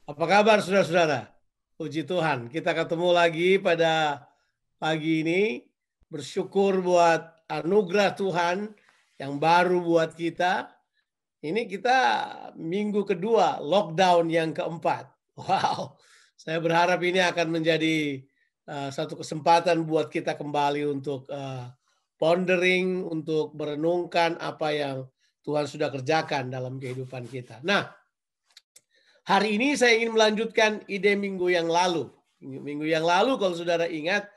Apa kabar saudara-saudara? Puji Tuhan, kita ketemu lagi pada pagi ini. Bersyukur buat anugerah Tuhan yang baru buat kita. Ini kita minggu kedua, lockdown yang keempat. Wow, saya berharap ini akan menjadi satu kesempatan buat kita kembali untuk pondering, untuk merenungkan apa yang Tuhan sudah kerjakan dalam kehidupan kita. Nah, hari ini saya ingin melanjutkan ide minggu yang lalu. Minggu yang lalu kalau saudara ingat,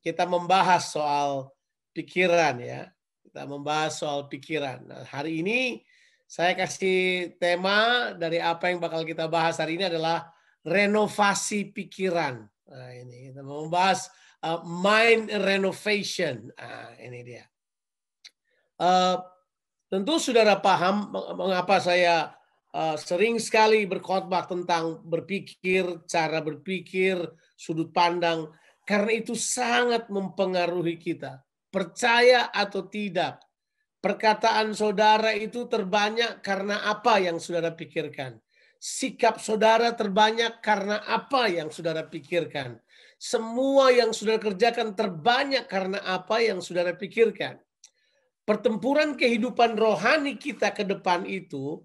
kita membahas soal pikiran ya. Kita membahas soal pikiran. Nah, hari ini saya kasih tema dari apa yang bakal kita bahas hari ini adalah renovasi pikiran. Nah, ini kita mau membahas mind renovation. Nah, ini dia. Tentu saudara paham mengapa saya sering sekali berkhotbah tentang berpikir, cara berpikir, sudut pandang, karena itu sangat mempengaruhi kita. Percaya atau tidak, perkataan saudara itu terbanyak karena apa yang saudara pikirkan. Sikap saudara terbanyak karena apa yang saudara pikirkan. Semua yang saudara kerjakan terbanyak karena apa yang saudara pikirkan. Pertempuran kehidupan rohani kita ke depan itu,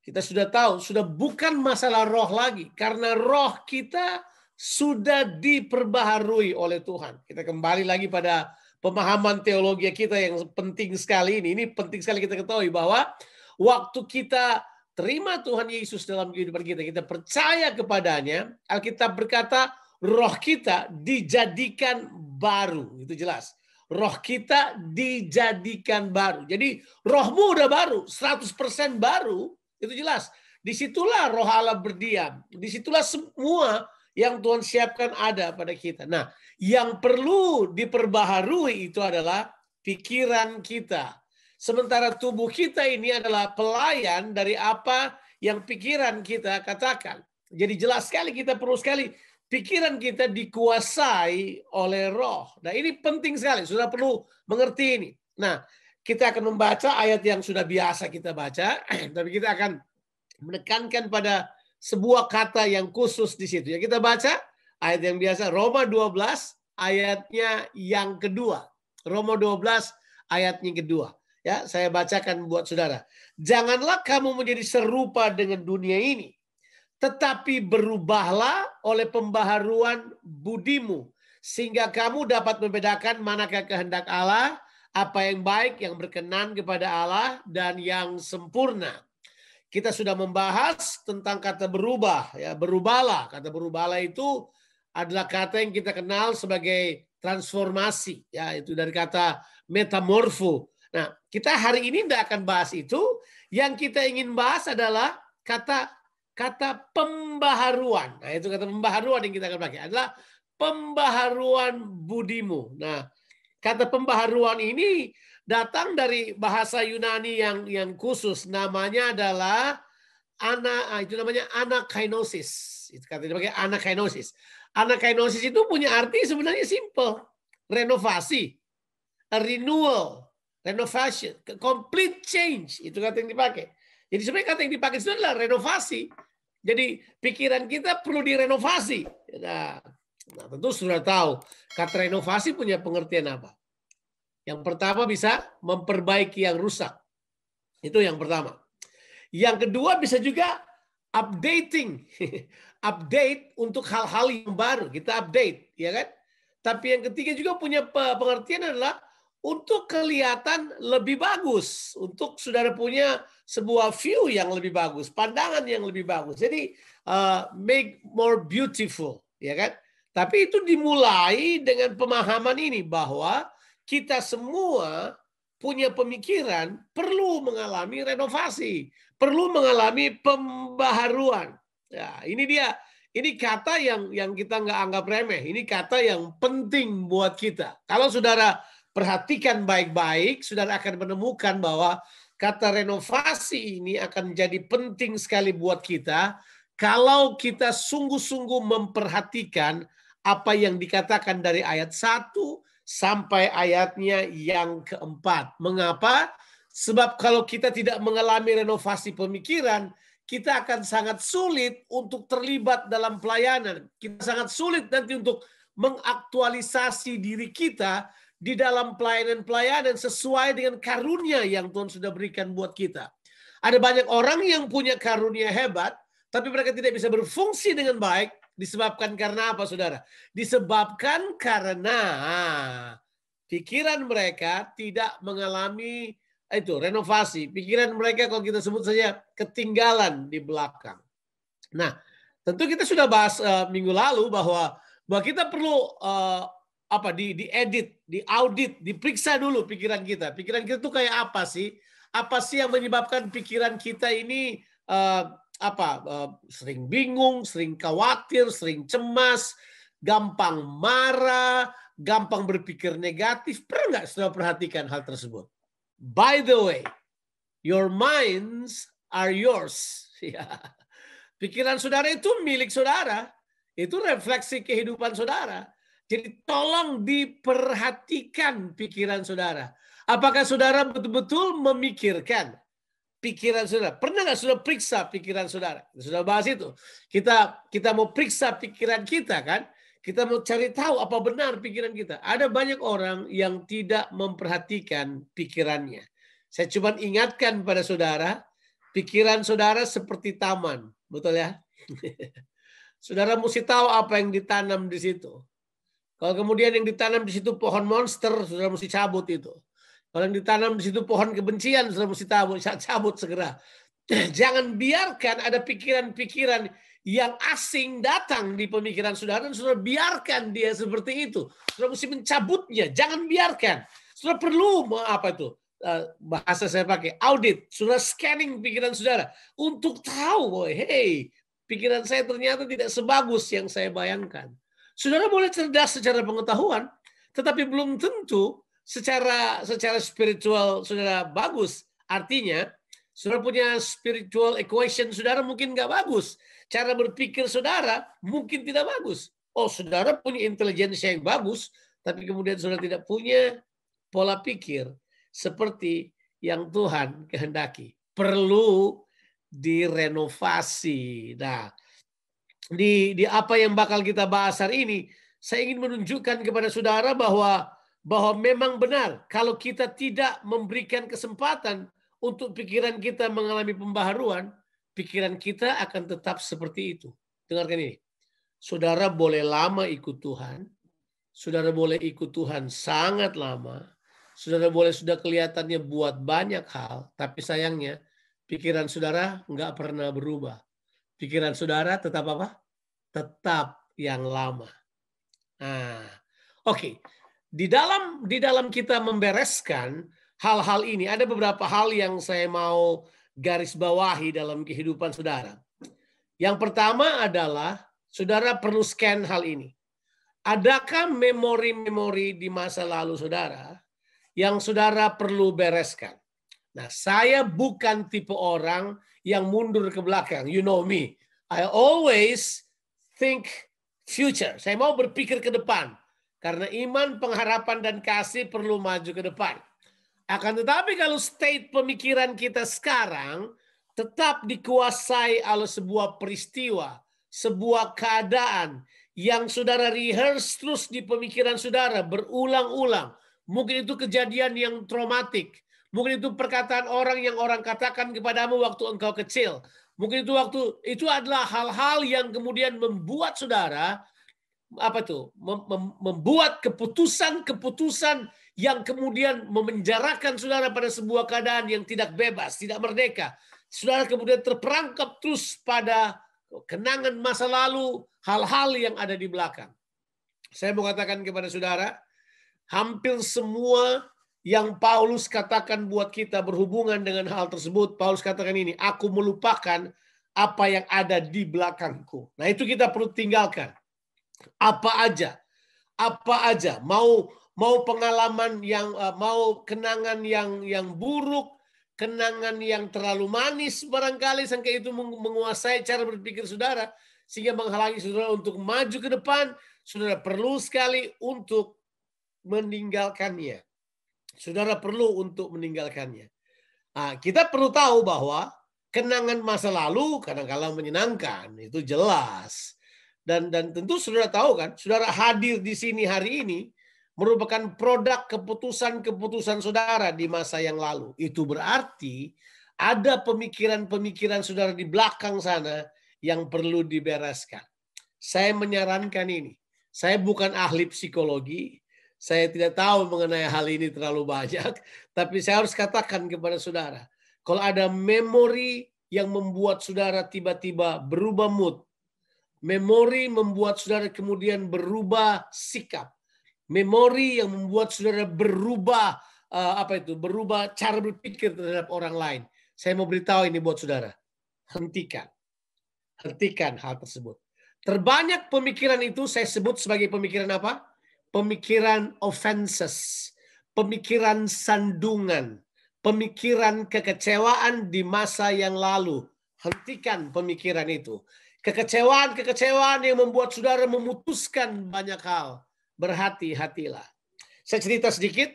kita sudah tahu, sudah bukan masalah roh lagi. Karena roh kita sudah diperbaharui oleh Tuhan. Kita kembali lagi pada pemahaman teologi kita yang penting sekali ini. Ini penting sekali kita ketahui bahwa waktu kita terima Tuhan Yesus dalam kehidupan kita, kita percaya kepadanya, Alkitab berkata roh kita dijadikan baru. Itu jelas. Roh kita dijadikan baru. Jadi rohmu udah baru, 100% baru. Itu jelas. Disitulah roh Allah berdiam. Disitulah semua yang Tuhan siapkan ada pada kita. Nah, yang perlu diperbaharui itu adalah pikiran kita. Sementara tubuh kita ini adalah pelayan dari apa yang pikiran kita katakan. Jadi jelas sekali kita perlu sekali pikiran kita dikuasai oleh roh. Nah, ini penting sekali. Sudah perlu mengerti ini. Nah, kita akan membaca ayat yang sudah biasa kita baca, tapi kita akan menekankan pada sebuah kata yang khusus di situ. Ya, kita baca ayat yang biasa, Roma 12 ayatnya yang kedua. Roma 12 ayatnya yang kedua. Ya, saya bacakan buat saudara. Janganlah kamu menjadi serupa dengan dunia ini, tetapi berubahlah oleh pembaharuan budimu, sehingga kamu dapat membedakan manakah kehendak Allah, apa yang baik, yang berkenan kepada Allah, dan yang sempurna. Kita sudah membahas tentang kata berubah, ya, berubahlah. Kata berubahlah itu adalah kata yang kita kenal sebagai transformasi, ya, itu dari kata metamorfo. Nah, kita hari ini tidak akan bahas itu. Yang kita ingin bahas adalah kata pembaharuan. Nah, itu kata pembaharuan yang kita akan pakai adalah pembaharuan budimu. Nah, kata pembaharuan ini datang dari bahasa Yunani yang khusus, namanya adalah itu namanya anakainosis. Itu katanya pakai anakainosis. Anakainosis itu punya arti sebenarnya simple. Renovasi, a renewal, renovation, complete change. Itu kata yang dipakai. Jadi sebenarnya kata yang dipakai itu adalah renovasi. Jadi pikiran kita perlu direnovasi. Nah, tentu sudah tahu kata renovasi punya pengertian apa. Yang pertama bisa memperbaiki yang rusak. Itu yang pertama. Yang kedua bisa juga updating. Update untuk hal-hal yang baru. Kita update, ya kan? Tapi yang ketiga juga punya pengertian adalah untuk kelihatan lebih bagus, untuk saudara punya sebuah view yang lebih bagus, pandangan yang lebih bagus. Jadi make more beautiful, ya kan? Tapi itu dimulai dengan pemahaman ini bahwa kita semua punya pemikiran perlu mengalami renovasi, perlu mengalami pembaharuan. Ya, ini dia. Ini kata yang kita nggak anggap remeh. Ini kata yang penting buat kita. Kalau saudara perhatikan baik-baik, saudara akan menemukan bahwa kata renovasi ini akan menjadi penting sekali buat kita kalau kita sungguh-sungguh memperhatikan apa yang dikatakan dari ayat 1 sampai ayatnya yang keempat. Mengapa? Sebab kalau kita tidak mengalami renovasi pemikiran, kita akan sangat sulit untuk terlibat dalam pelayanan. Kita sangat sulit nanti untuk mengaktualisasi diri kita di dalam pelayanan-pelayanan sesuai dengan karunia yang Tuhan sudah berikan buat kita. Ada banyak orang yang punya karunia hebat, tapi mereka tidak bisa berfungsi dengan baik. Disebabkan karena apa, saudara? Disebabkan karena pikiran mereka tidak mengalami renovasi. Pikiran mereka kalau kita sebut saja ketinggalan di belakang. Nah, tentu kita sudah bahas minggu lalu bahwa kita perlu diedit, diaudit, diperiksa dulu pikiran kita. Pikiran kita tuh kayak apa sih? Apa sih yang menyebabkan pikiran kita ini sering bingung, sering khawatir, sering cemas, gampang marah, gampang berpikir negatif. Pernah nggak saudara perhatikan hal tersebut? By the way, your minds are yours. Pikiran saudara itu milik saudara. Itu refleksi kehidupan saudara. Jadi tolong diperhatikan pikiran saudara. Apakah saudara betul-betul memikirkan pikiran saudara? Pernah nggak saudara periksa pikiran saudara? Sudah bahas itu. Kita mau periksa pikiran kita kan? Kita mau cari tahu apa benar pikiran kita. Ada banyak orang yang tidak memperhatikan pikirannya. Saya cuma ingatkan pada saudara, pikiran saudara seperti taman. Betul ya? Saudara mesti tahu apa yang ditanam di situ. Kalau kemudian yang ditanam di situ pohon monster, saudara mesti cabut itu. Kalau yang ditanam di situ pohon kebencian, saudara mesti cabut segera. Jangan biarkan ada pikiran-pikiran yang asing datang di pemikiran saudara dan saudara biarkan dia seperti itu. Saudara mesti mencabutnya, jangan biarkan. Saudara perlu bahasa saya pakai audit, saudara scanning pikiran saudara untuk tahu, pikiran saya ternyata tidak sebagus yang saya bayangkan. Saudara boleh cerdas secara pengetahuan, tetapi belum tentu secara spiritual saudara bagus. Artinya, saudara punya spiritual equation saudara mungkin nggak bagus. Cara berpikir saudara mungkin tidak bagus. Oh, saudara punya intelijensi yang bagus, tapi kemudian saudara tidak punya pola pikir seperti yang Tuhan kehendaki. Perlu direnovasi. Nah, di apa yang bakal kita bahas hari ini, saya ingin menunjukkan kepada saudara bahwa memang benar kalau kita tidak memberikan kesempatan untuk pikiran kita mengalami pembaharuan, pikiran kita akan tetap seperti itu. Dengarkan ini. Saudara boleh lama ikut Tuhan. Saudara boleh ikut Tuhan sangat lama. Saudara boleh sudah kelihatannya buat banyak hal. Tapi sayangnya pikiran saudara nggak pernah berubah. Pikiran saudara tetap apa? Tetap yang lama. Nah, oke. Di dalam kita membereskan hal-hal ini, ada beberapa hal yang saya mau garis bawahi dalam kehidupan saudara. Yang pertama adalah saudara perlu scan hal ini. Adakah memori-memori di masa lalu saudara yang saudara perlu bereskan? Nah, saya bukan tipe orang yang mundur ke belakang. You know me. I always think future. Saya mau berpikir ke depan. Karena iman, pengharapan, dan kasih perlu maju ke depan. Akan tetapi kalau state pemikiran kita sekarang tetap dikuasai oleh sebuah peristiwa, sebuah keadaan yang saudara rehearse terus di pemikiran saudara berulang-ulang. Mungkin itu kejadian yang traumatik. Mungkin itu perkataan orang yang orang katakan kepadamu waktu engkau kecil. Mungkin itu adalah hal-hal yang kemudian membuat saudara membuat keputusan-keputusan yang kemudian memenjarakan saudara pada sebuah keadaan yang tidak bebas, tidak merdeka. Saudara kemudian terperangkap terus pada kenangan masa lalu, hal-hal yang ada di belakang. Saya mau katakan kepada saudara, hampir semua yang Paulus katakan buat kita berhubungan dengan hal tersebut, Paulus katakan ini, aku melupakan apa yang ada di belakangku. Nah, itu kita perlu tinggalkan. Apa aja, mau pengalaman yang mau kenangan yang buruk, kenangan yang terlalu manis barangkali sampai itu menguasai cara berpikir saudara sehingga menghalangi saudara untuk maju ke depan. Saudara perlu sekali untuk meninggalkannya. Saudara perlu untuk meninggalkannya. Nah, kita perlu tahu bahwa Kenangan masa lalu kadang-kala menyenangkan, itu jelas. Dan tentu saudara tahu kan, saudara hadir di sini hari ini merupakan produk keputusan-keputusan saudara di masa yang lalu. Itu berarti ada pemikiran-pemikiran saudara di belakang sana yang perlu dibereskan. Saya menyarankan ini. Saya bukan ahli psikologi. Saya tidak tahu mengenai hal ini terlalu banyak. Tapi saya harus katakan kepada saudara. Kalau ada memori yang membuat saudara tiba-tiba berubah mood. Memori membuat saudara kemudian berubah sikap. Memori yang membuat saudara berubah berubah cara berpikir terhadap orang lain. Saya mau beritahu ini buat saudara. Hentikan. Hentikan hal tersebut. Terbanyak pemikiran itu saya sebut sebagai pemikiran apa? Pemikiran offenses. Pemikiran sandungan. Pemikiran kekecewaan di masa yang lalu. Hentikan pemikiran itu. Kekecewaan yang membuat saudara memutuskan banyak hal. Berhati-hatilah. Saya cerita sedikit.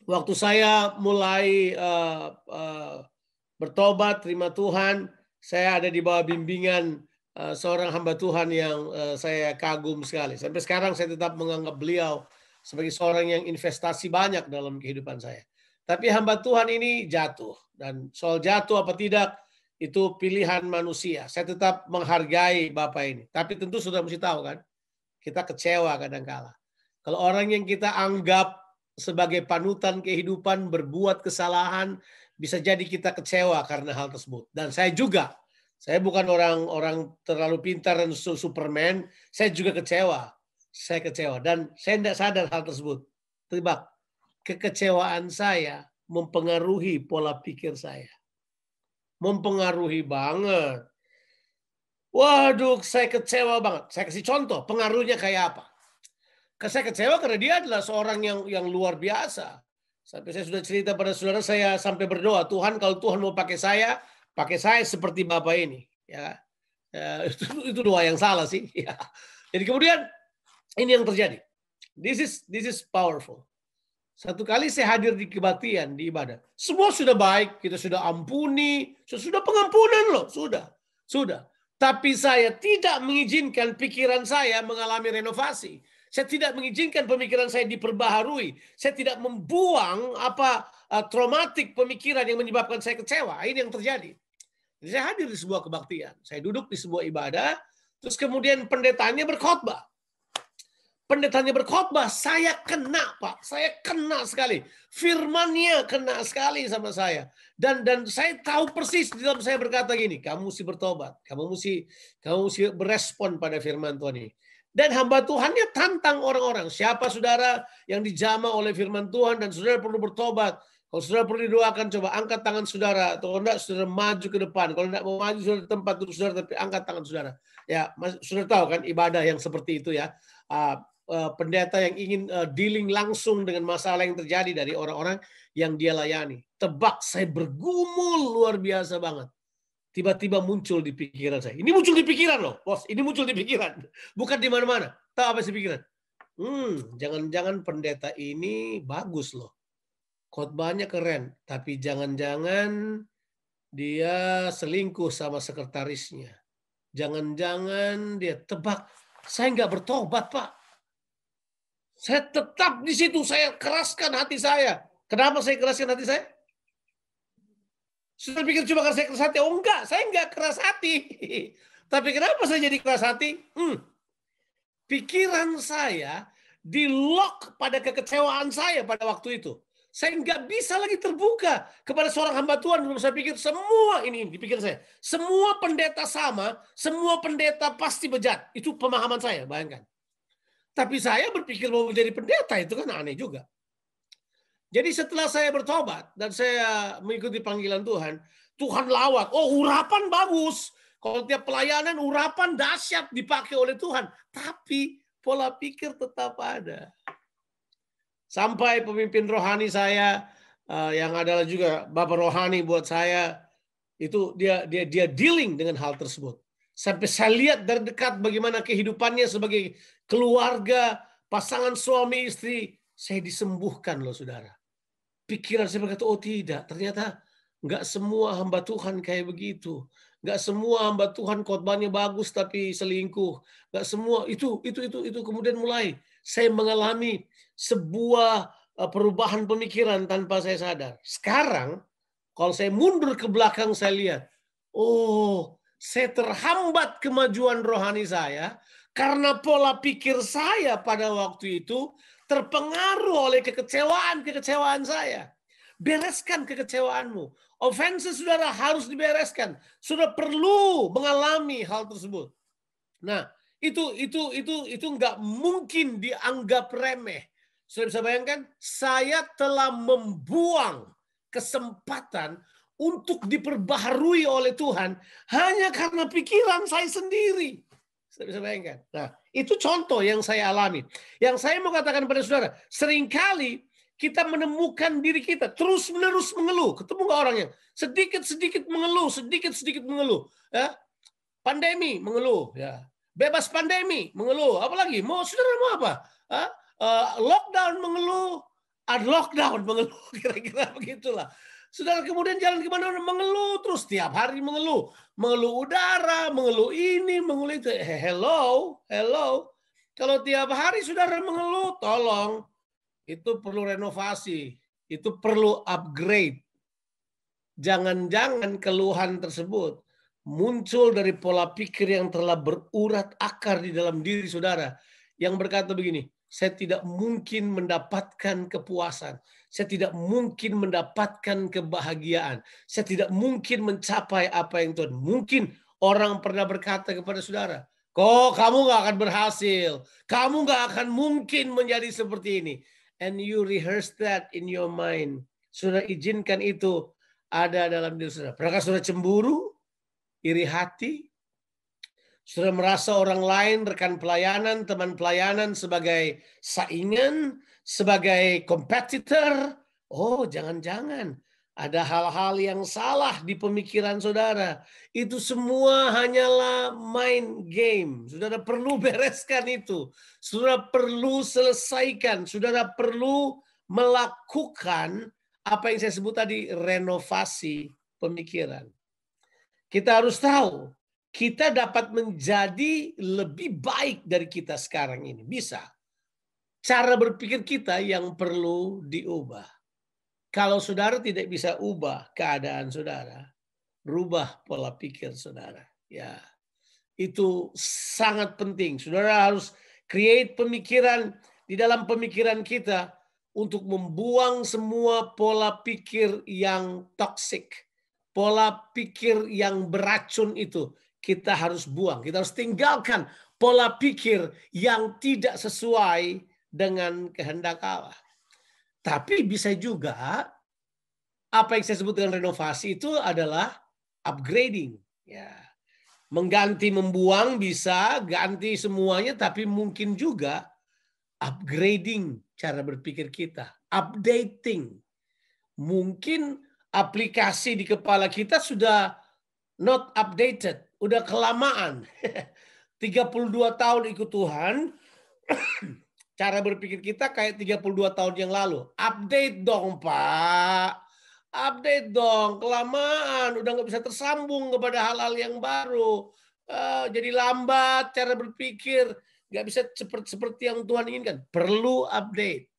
Waktu saya mulai bertobat, terima Tuhan, saya ada di bawah bimbingan seorang hamba Tuhan yang saya kagum sekali. Sampai sekarang saya tetap menganggap beliau sebagai seorang yang investasi banyak dalam kehidupan saya. Tapi hamba Tuhan ini jatuh. Dan soal jatuh apa tidak, itu pilihan manusia. Saya tetap menghargai Bapak ini. Tapi tentu sudah mesti tahu kan, kita kecewa kadang-kala. Kalau orang yang kita anggap sebagai panutan kehidupan berbuat kesalahan, bisa jadi kita kecewa karena hal tersebut. Dan saya juga. Saya bukan orang terlalu pintar dan Superman. Saya juga kecewa. Saya kecewa. Dan saya tidak sadar hal tersebut. Tebak, kekecewaan saya mempengaruhi pola pikir saya. Mempengaruhi banget. Waduh, saya kecewa banget. Saya kasih contoh, pengaruhnya kayak apa. Saya kecewa karena dia adalah seorang yang luar biasa. Sampai saya sudah cerita pada saudara, saya sampai berdoa, Tuhan kalau Tuhan mau pakai saya seperti Bapak ini. Ya, itu doa yang salah sih. Ya. Jadi kemudian ini yang terjadi. This is powerful. Satu kali saya hadir di kebaktian, di ibadah. Semua sudah baik, kita sudah ampuni, sudah pengampunan loh, sudah. Tapi saya tidak mengizinkan pikiran saya mengalami renovasi. Saya tidak mengizinkan pemikiran saya diperbaharui. Saya tidak membuang traumatik pemikiran yang menyebabkan saya kecewa. Ini yang terjadi. Jadi saya hadir di sebuah kebaktian. Saya duduk di sebuah ibadah, terus kemudian pendetanya berkhotbah. Pendetanya berkhotbah, saya kena Pak, saya kena sekali. Firmannya kena sekali sama saya. Dan saya tahu persis di dalam saya berkata gini, kamu mesti bertobat, kamu mesti berespon pada firman Tuhan ini. Dan hamba Tuhannya tantang orang-orang, siapa saudara yang dijamah oleh firman Tuhan dan saudara perlu bertobat. Kalau saudara perlu didoakan, coba angkat tangan saudara. Atau kalau enggak, saudara maju ke depan. Kalau enggak mau maju, saudara di tempat duduk saudara, tapi angkat tangan saudara. Ya, saudara tahu kan ibadah yang seperti itu ya. Pendeta yang ingin dealing langsung dengan masalah yang terjadi dari orang-orang yang dia layani. Tebak, saya bergumul luar biasa banget. Tiba-tiba muncul di pikiran saya. Ini muncul di pikiran loh, bos. Ini muncul di pikiran. Bukan di mana-mana. Tahu apa sih pikiran? Jangan-jangan pendeta ini bagus loh. Khotbahnya keren. Tapi jangan-jangan dia selingkuh sama sekretarisnya. Jangan-jangan dia tebak. Saya nggak bertobat, Pak. Saya tetap di situ, saya keraskan hati saya. Kenapa saya keraskan hati saya? Sudah pikir cuma karena saya keras hati? Oh enggak, saya enggak keras hati. Tapi kenapa saya jadi keras hati? Pikiran saya di-lock pada kekecewaan saya pada waktu itu. Saya nggak bisa lagi terbuka kepada seorang hamba Tuhan. Saya pikir semua ini di pikiran saya. Semua pendeta sama, semua pendeta pasti bejat. Itu pemahaman saya, bayangkan. Tapi saya berpikir mau menjadi pendeta, itu kan aneh juga. Jadi setelah saya bertobat dan saya mengikuti panggilan Tuhan, Tuhan lawat. Oh, urapan bagus. Kalau tiap pelayanan, urapan dahsyat dipakai oleh Tuhan. Tapi pola pikir tetap ada. Sampai pemimpin rohani saya, yang adalah juga bapak rohani buat saya, itu dia dealing dengan hal tersebut. Sampai saya lihat dari dekat bagaimana kehidupannya sebagai keluarga, pasangan suami istri. Saya disembuhkan loh saudara. Pikiran saya berkata, oh tidak, ternyata Nggak semua hamba Tuhan kayak begitu. Nggak semua hamba Tuhan khotbahnya bagus tapi selingkuh. Nggak semua itu. Kemudian mulai saya mengalami sebuah perubahan pemikiran tanpa saya sadar. Sekarang kalau saya mundur ke belakang saya lihat, oh, saya terhambat kemajuan rohani saya karena pola pikir saya pada waktu itu terpengaruh oleh kekecewaan saya. Bereskan kekecewaanmu. Offenses saudara harus dibereskan. Sudah perlu mengalami hal tersebut. Nah, itu nggak mungkin dianggap remeh. Sudah bisa bayangkan, saya telah membuang kesempatan untuk diperbaharui oleh Tuhan hanya karena pikiran saya sendiri. Sudah bisa bayangkan. Nah, itu contoh yang saya alami. Yang saya mau katakan pada saudara, seringkali kita menemukan diri kita terus-menerus mengeluh. Ketemu nggak orangnya? Sedikit-sedikit mengeluh. Ya. Pandemi, mengeluh. Ya. Bebas pandemi, mengeluh. Apalagi? Saudara mau apa? Lockdown, mengeluh. Lockdown, mengeluh. Kira-kira begitulah. Saudara kemudian jalan kemana-mana mengeluh terus. Tiap hari mengeluh. Mengeluh udara, mengeluh ini, mengeluh itu. Hello. Kalau tiap hari saudara mengeluh, tolong. Itu perlu renovasi. Itu perlu upgrade. Jangan-jangan keluhan tersebut muncul dari pola pikir yang telah berurat akar di dalam diri saudara. Yang berkata begini, saya tidak mungkin mendapatkan kepuasan. Saya tidak mungkin mendapatkan kebahagiaan. Saya tidak mungkin mencapai apa yang Tuhan. Mungkin orang pernah berkata kepada saudara, kok kamu gak akan berhasil. Kamu gak akan mungkin menjadi seperti ini. And you rehearse that in your mind. Saudara izinkan itu ada dalam diri saudara. Pernahkah saudara cemburu, iri hati? Saudara merasa orang lain, rekan pelayanan, teman pelayanan sebagai saingan, sebagai kompetitor? Oh, jangan-jangan ada hal-hal yang salah di pemikiran saudara. Itu semua hanyalah main game. Saudara perlu bereskan itu. Saudara perlu selesaikan. Saudara perlu melakukan apa yang saya sebut tadi, renovasi pemikiran. Kita harus tahu, kita dapat menjadi lebih baik dari kita sekarang ini. Bisa. Cara berpikir kita yang perlu diubah. Kalau saudara tidak bisa ubah keadaan saudara, rubah pola pikir saudara. Ya, itu sangat penting. Saudara harus create pemikiran di dalam pemikiran kita untuk membuang semua pola pikir yang toksik. Pola pikir yang beracun itu kita harus buang. Kita harus tinggalkan pola pikir yang tidak sesuai dengan kehendak Allah. Tapi bisa juga apa yang saya sebut dengan renovasi itu adalah upgrading. Ya. Mengganti, membuang bisa, ganti semuanya, tapi mungkin juga upgrading cara berpikir kita. Updating. Mungkin aplikasi di kepala kita sudah not updated. Udah kelamaan. 32 tahun ikut Tuhan. Cara berpikir kita kayak 32 tahun yang lalu. Update dong, Pak. Update dong. Kelamaan. Udah nggak bisa tersambung kepada hal-hal yang baru. Jadi lambat cara berpikir. Nggak bisa seperti yang Tuhan inginkan. Perlu update.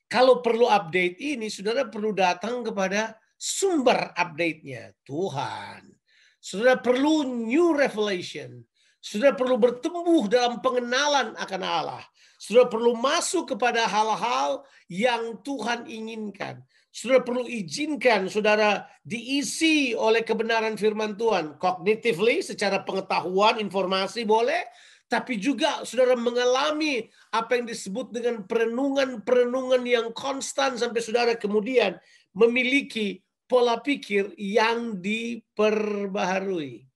Kalau perlu update ini, saudara perlu datang kepada sumber update-nya. Tuhan. Saudara perlu new revelation. Saudara perlu bertumbuh dalam pengenalan akan Allah. Saudara perlu masuk kepada hal-hal yang Tuhan inginkan. Saudara perlu izinkan saudara diisi oleh kebenaran firman Tuhan. Cognitively, secara pengetahuan, informasi boleh. Tapi juga saudara mengalami apa yang disebut dengan perenungan-perenungan yang konstan sampai saudara kemudian memiliki pola pikir yang diperbaharui.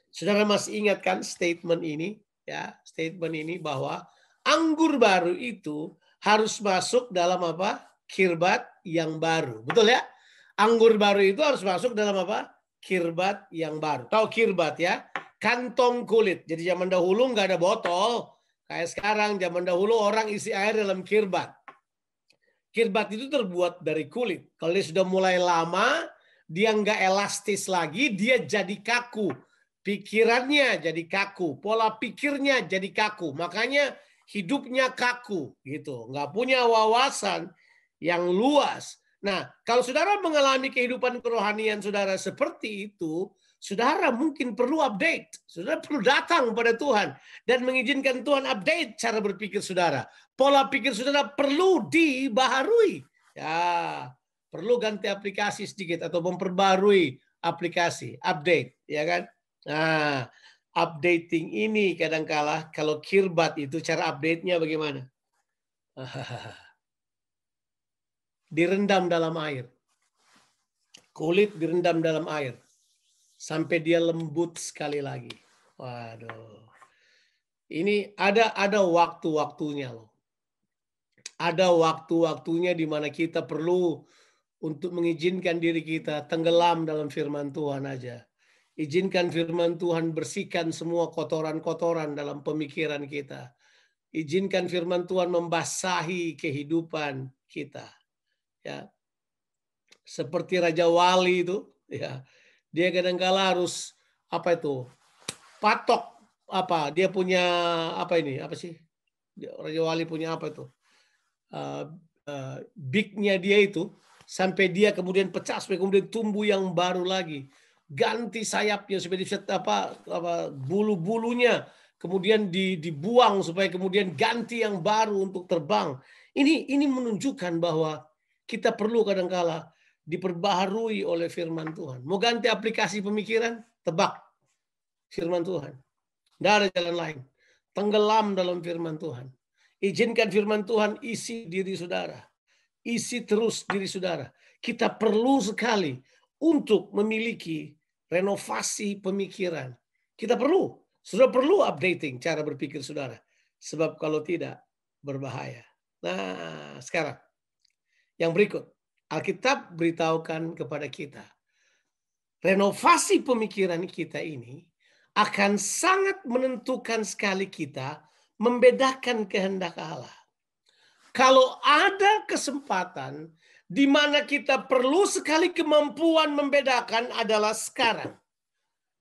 Saudara masih ingat kan statement ini? Ya, statement ini bahwa anggur baru itu harus masuk dalam apa? Kirbat yang baru. Betul ya? Anggur baru itu harus masuk dalam apa? Kirbat yang baru. Tahu kirbat ya? Kantong kulit. Jadi zaman dahulu nggak ada botol. Kayak sekarang zaman dahulu orang isi air dalam kirbat. Kirbat itu terbuat dari kulit. Kalau dia sudah mulai lama, dia nggak elastis lagi, dia jadi kaku. Pikirannya jadi kaku, pola pikirnya jadi kaku. Makanya hidupnya kaku, gitu. Nggak punya wawasan yang luas. Nah, kalau saudara mengalami kehidupan kerohanian saudara seperti itu, saudara mungkin perlu update. Saudara perlu datang pada Tuhan dan mengizinkan Tuhan update cara berpikir saudara. Pola pikir saudara perlu dibaharui. Ya, perlu ganti aplikasi sedikit atau memperbarui aplikasi, update, ya kan? Nah, updating ini kadangkala kalau kirbat itu cara update-nya bagaimana? Direndam dalam air. Kulit direndam dalam air sampai dia lembut sekali lagi. Waduh. Ini ada waktu-waktunya loh. Ada waktu-waktunya di mana kita perlu untuk mengizinkan diri kita tenggelam dalam firman Tuhan aja. Izinkan firman Tuhan bersihkan semua kotoran-kotoran dalam pemikiran kita. Izinkan firman Tuhan membasahi kehidupan kita. Ya. Seperti Raja Wali itu, ya. Dia kadang-kala harus patok dia punya apa sih? Raja Wali punya apa itu? Bignya dia itu sampai dia kemudian pecah supaya kemudian tumbuh yang baru lagi, ganti sayapnya supaya bisa bulu-bulunya kemudian dibuang supaya kemudian ganti yang baru untuk terbang. Ini menunjukkan bahwa kita perlu kadangkala diperbaharui oleh firman Tuhan. Mau ganti aplikasi pemikiran, tebak firman Tuhan. Tidak ada jalan lain. Tenggelam dalam firman Tuhan. Izinkan firman Tuhan isi diri saudara. Isi terus diri saudara. Kita perlu sekali untuk memiliki renovasi pemikiran. Kita perlu. Sudah perlu updating cara berpikir saudara. Sebab kalau tidak, berbahaya. Nah, sekarang. Yang berikut. Alkitab beritahukan kepada kita. Renovasi pemikiran kita ini akan sangat menentukan sekali kita membedakan kehendak Allah. Kalau ada kesempatan di mana kita perlu sekali kemampuan membedakan adalah sekarang.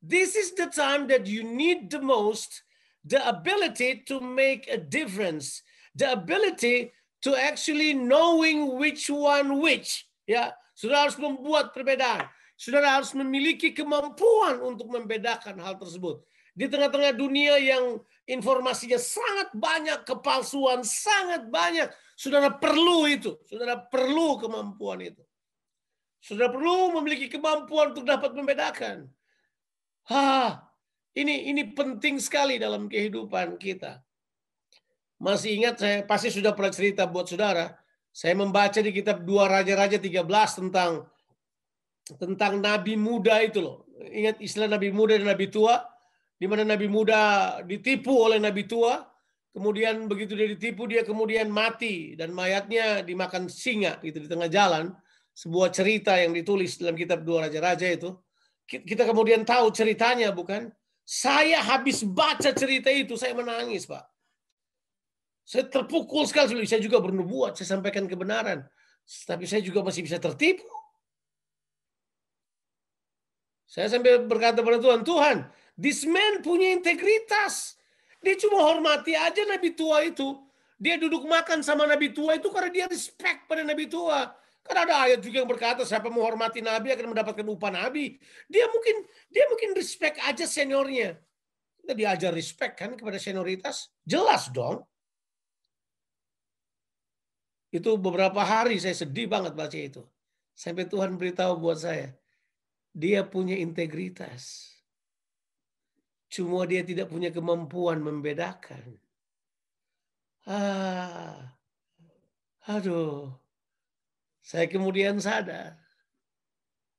This is the time that you need the most the ability to make a difference, the ability to actually knowing which one which. Ya, saudara harus membuat perbedaan. Saudara harus memiliki kemampuan untuk membedakan hal tersebut. Di tengah-tengah dunia yang informasinya sangat banyak, kepalsuan sangat banyak, saudara perlu itu. Saudara perlu kemampuan itu. Saudara perlu memiliki kemampuan untuk dapat membedakan. Ini penting sekali dalam kehidupan kita. Masih ingat, saya pasti sudah pernah cerita buat saudara. Saya membaca di kitab 2 Raja-Raja 13 tentang nabi muda itu loh. Ingat istilah nabi muda dan nabi tua? Di mana nabi muda ditipu oleh nabi tua. Kemudian begitu dia ditipu, dia kemudian mati. Dan mayatnya dimakan singa gitu di tengah jalan. Sebuah cerita yang ditulis dalam kitab 2 Raja-Raja itu. Kita kemudian tahu ceritanya, bukan? Saya habis baca cerita itu, saya menangis, Pak. Saya terpukul sekali. Saya juga bernubuat, saya sampaikan kebenaran. Tapi saya juga masih bisa tertipu. Saya sampai berkata pada Tuhan, Tuhan, this man punya integritas. Dia cuma hormati aja nabi tua itu. Dia duduk makan sama nabi tua itu karena dia respect pada nabi tua. Karena ada ayat juga yang berkata siapa menghormati nabi akan mendapatkan upah nabi. Dia mungkin respect aja seniornya. Kita diajar respect kan kepada senioritas? Jelas dong. Itu beberapa hari saya sedih banget baca itu. Sampai Tuhan beritahu buat saya. Dia punya integritas. Cuma dia tidak punya kemampuan membedakan. Aduh. Saya kemudian sadar.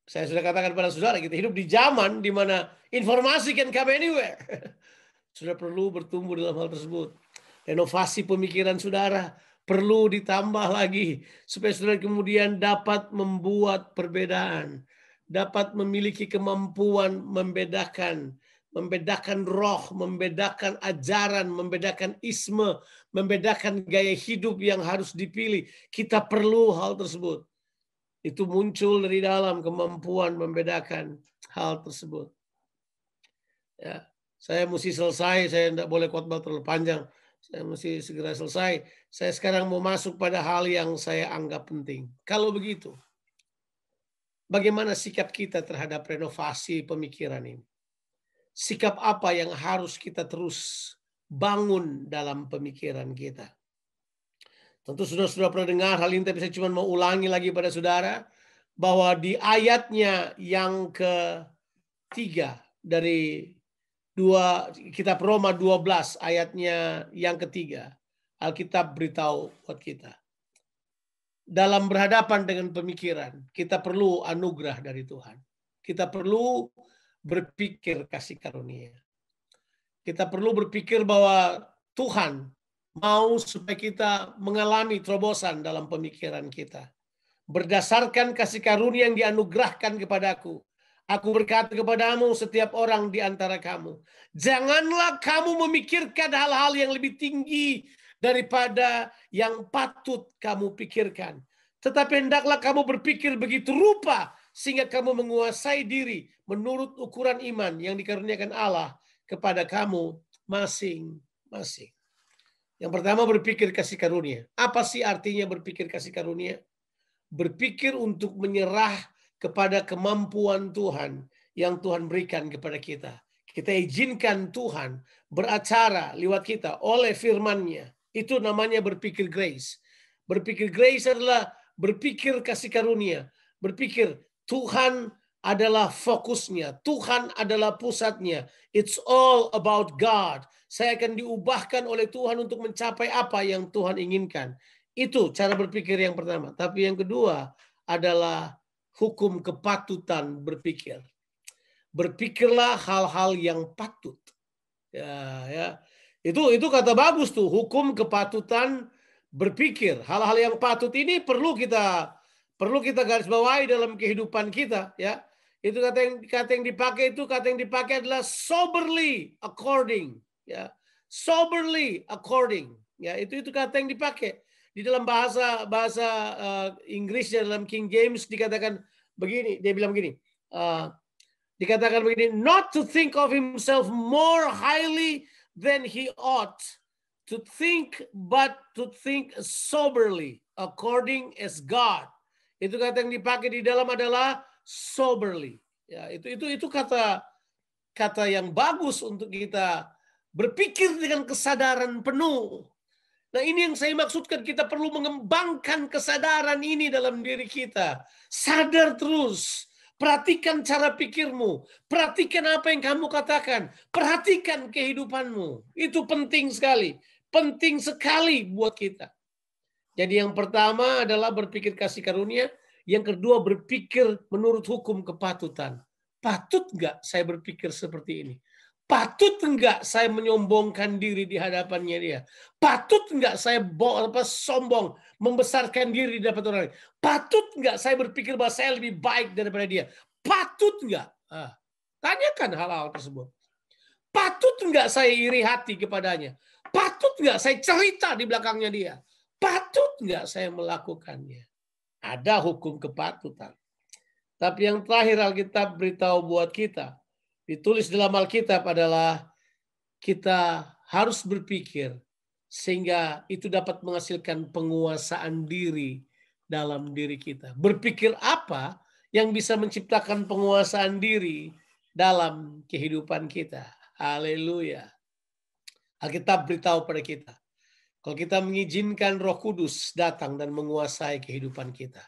Saya sudah katakan pada saudara, kita hidup di zaman di mana informasi can come anywhere. Sudah perlu bertumbuh dalam hal tersebut. Renovasi pemikiran saudara perlu ditambah lagi. Supaya saudara kemudian dapat membuat perbedaan. Dapat memiliki kemampuan membedakan. membedakan roh, membedakan ajaran, membedakan isme, membedakan gaya hidup yang harus dipilih. Kita perlu hal tersebut. Itu muncul dari dalam kemampuan membedakan hal tersebut. Ya, saya mesti selesai, saya tidak boleh khotbah terlalu panjang. Saya mesti segera selesai. Saya sekarang mau masuk pada hal yang saya anggap penting. Kalau begitu, bagaimana sikap kita terhadap renovasi pemikiran ini? Sikap apa yang harus kita terus bangun dalam pemikiran kita? Tentu sudah pernah dengar hal ini, tapi saya cuma mau ulangi lagi pada saudara, bahwa di ayatnya yang ketiga dari kitab Roma 12 ayatnya yang ketiga, Alkitab beritahu buat kita. Dalam berhadapan dengan pemikiran, kita perlu anugerah dari Tuhan. Kita perlu berpikir kasih karunia. Kita perlu berpikir bahwa Tuhan mau supaya kita mengalami terobosan dalam pemikiran kita. Berdasarkan kasih karunia yang dianugerahkan kepadaku, aku berkata kepadamu setiap orang di antara kamu, janganlah kamu memikirkan hal-hal yang lebih tinggi daripada yang patut kamu pikirkan. Tetapi hendaklah kamu berpikir begitu rupa sehingga kamu menguasai diri menurut ukuran iman yang dikaruniakan Allah kepada kamu masing-masing. Yang pertama, berpikir kasih karunia. Apa sih artinya berpikir kasih karunia? Berpikir untuk menyerah kepada kemampuan Tuhan yang Tuhan berikan kepada kita. Kita izinkan Tuhan beracara lewat kita oleh firman-Nya. Itu namanya berpikir grace. Berpikir grace adalah berpikir kasih karunia. Berpikir Tuhan adalah fokusnya. Tuhan adalah pusatnya. It's all about God. Saya akan diubahkan oleh Tuhan untuk mencapai apa yang Tuhan inginkan. Itu cara berpikir yang pertama. Tapi yang kedua adalah hukum kepatutan berpikir. Berpikirlah hal-hal yang patut. Ya. Itu kata bagus tuh, hukum kepatutan berpikir. Hal-hal yang patut ini perlu kita garis bawahi dalam kehidupan kita, ya. Itu kata yang dipakai adalah soberly according, ya. Soberly according, ya. Itu kata yang dipakai di dalam bahasa Inggris, dalam King James dikatakan begini, dia bilang begini, dikatakan begini, not to think of himself more highly than he ought to think, but to think soberly according as God. Itu kata yang dipakai di dalam adalah soberly. Ya, itu kata yang bagus untuk kita berpikir dengan kesadaran penuh. Nah, ini yang saya maksudkan, kita perlu mengembangkan kesadaran ini dalam diri kita. Sadar terus. Perhatikan cara pikirmu. Perhatikan apa yang kamu katakan. Perhatikan kehidupanmu. Itu penting sekali. Penting sekali buat kita. Jadi yang pertama adalah berpikir kasih karunia. Yang kedua, berpikir menurut hukum kepatutan. Patut nggak saya berpikir seperti ini? Patut nggak saya menyombongkan diri di hadapannya dia? Patut nggak saya sombong, membesarkan diri di hadapan orang lain? Patut nggak saya berpikir bahwa saya lebih baik daripada dia? Patut nggak? Tanyakan hal-hal tersebut. Patut nggak saya iri hati kepadanya? Patut nggak saya cerita di belakangnya dia? Patut nggak saya melakukannya? Ada hukum kepatutan. Tapi yang terakhir Alkitab beritahu buat kita, ditulis dalam Alkitab adalah kita harus berpikir sehingga itu dapat menghasilkan penguasaan diri dalam diri kita. Berpikir apa yang bisa menciptakan penguasaan diri dalam kehidupan kita. Haleluya. Alkitab beritahu pada kita, kalau kita mengizinkan Roh Kudus datang dan menguasai kehidupan kita.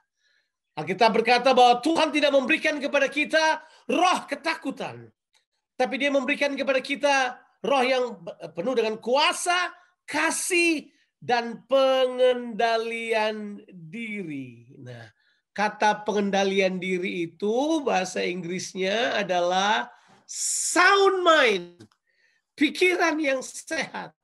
Alkitab berkata bahwa Tuhan tidak memberikan kepada kita roh ketakutan, tapi Dia memberikan kepada kita roh yang penuh dengan kuasa, kasih, dan pengendalian diri. Nah, kata pengendalian diri itu bahasa Inggrisnya adalah sound mind. Pikiran yang sehat,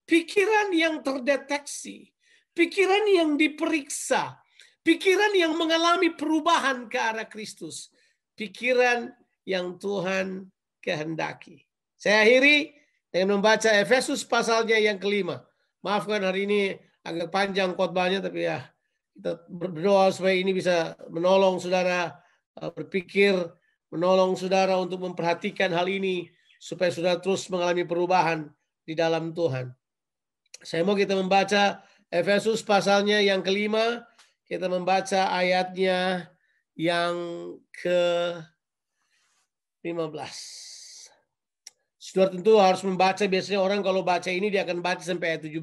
pikiran yang terdeteksi, pikiran yang diperiksa, pikiran yang mengalami perubahan ke arah Kristus, pikiran yang Tuhan kehendaki. Saya akhiri dengan membaca Efesus pasalnya yang kelima. Maafkan hari ini agak panjang khotbahnya, tapi ya kita berdoa supaya ini bisa menolong saudara berpikir, menolong saudara untuk memperhatikan hal ini, supaya saudara terus mengalami perubahan di dalam Tuhan. Saya mau kita membaca Efesus pasalnya yang kelima. Kita membaca ayatnya yang ke-15. Saudara tentu harus membaca, biasanya orang kalau baca ini dia akan baca sampai ayat 17.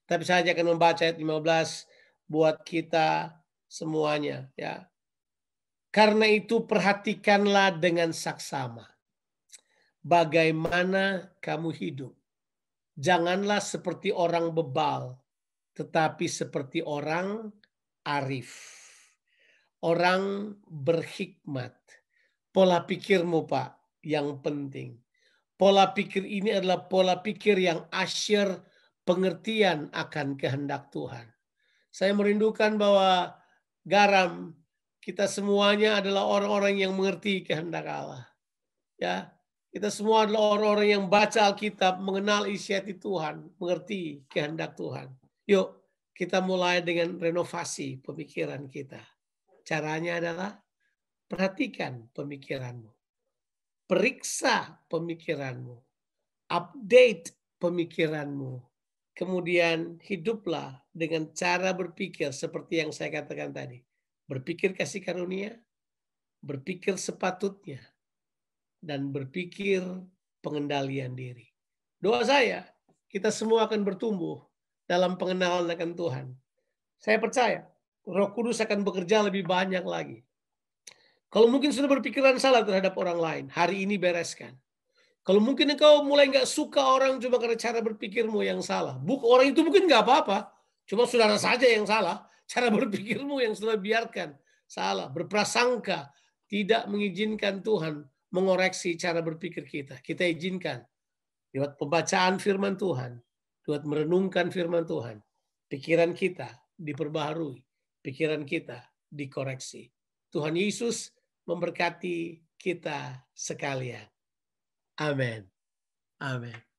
Tapi saya akan membaca ayat 15 buat kita semuanya, ya. Karena itu perhatikanlah dengan saksama bagaimana kamu hidup. Janganlah seperti orang bebal, tetapi seperti orang arif. Orang berhikmat. Pola pikirmu, Pak, yang penting. Pola pikir ini adalah pola pikir yang asyir pengertian akan kehendak Tuhan. Saya merindukan bahwa garam kita semuanya adalah orang-orang yang mengerti kehendak Allah. Ya, kita semua adalah orang-orang yang baca Alkitab, mengenal isi hati Tuhan, mengerti kehendak Tuhan. Yuk, kita mulai dengan renovasi pemikiran kita. Caranya adalah perhatikan pemikiranmu. Periksa pemikiranmu. Update pemikiranmu. Kemudian hiduplah dengan cara berpikir seperti yang saya katakan tadi. Berpikir kasih karunia, berpikir sepatutnya, dan berpikir pengendalian diri. Doa saya, kita semua akan bertumbuh dalam pengenalan akan Tuhan. Saya percaya Roh Kudus akan bekerja lebih banyak lagi. Kalau mungkin sudah berpikiran salah terhadap orang lain, hari ini bereskan. Kalau mungkin engkau mulai nggak suka orang cuma karena cara berpikirmu yang salah. Orang itu mungkin nggak apa-apa, cuma saudara saja yang salah. Cara berpikirmu yang sudah biarkan salah. Berprasangka, tidak mengizinkan Tuhan mengoreksi cara berpikir kita. Kita izinkan lewat pembacaan firman Tuhan, lewat merenungkan firman Tuhan. Pikiran kita diperbaharui, pikiran kita dikoreksi. Tuhan Yesus memberkati kita sekalian. Amin. Amin.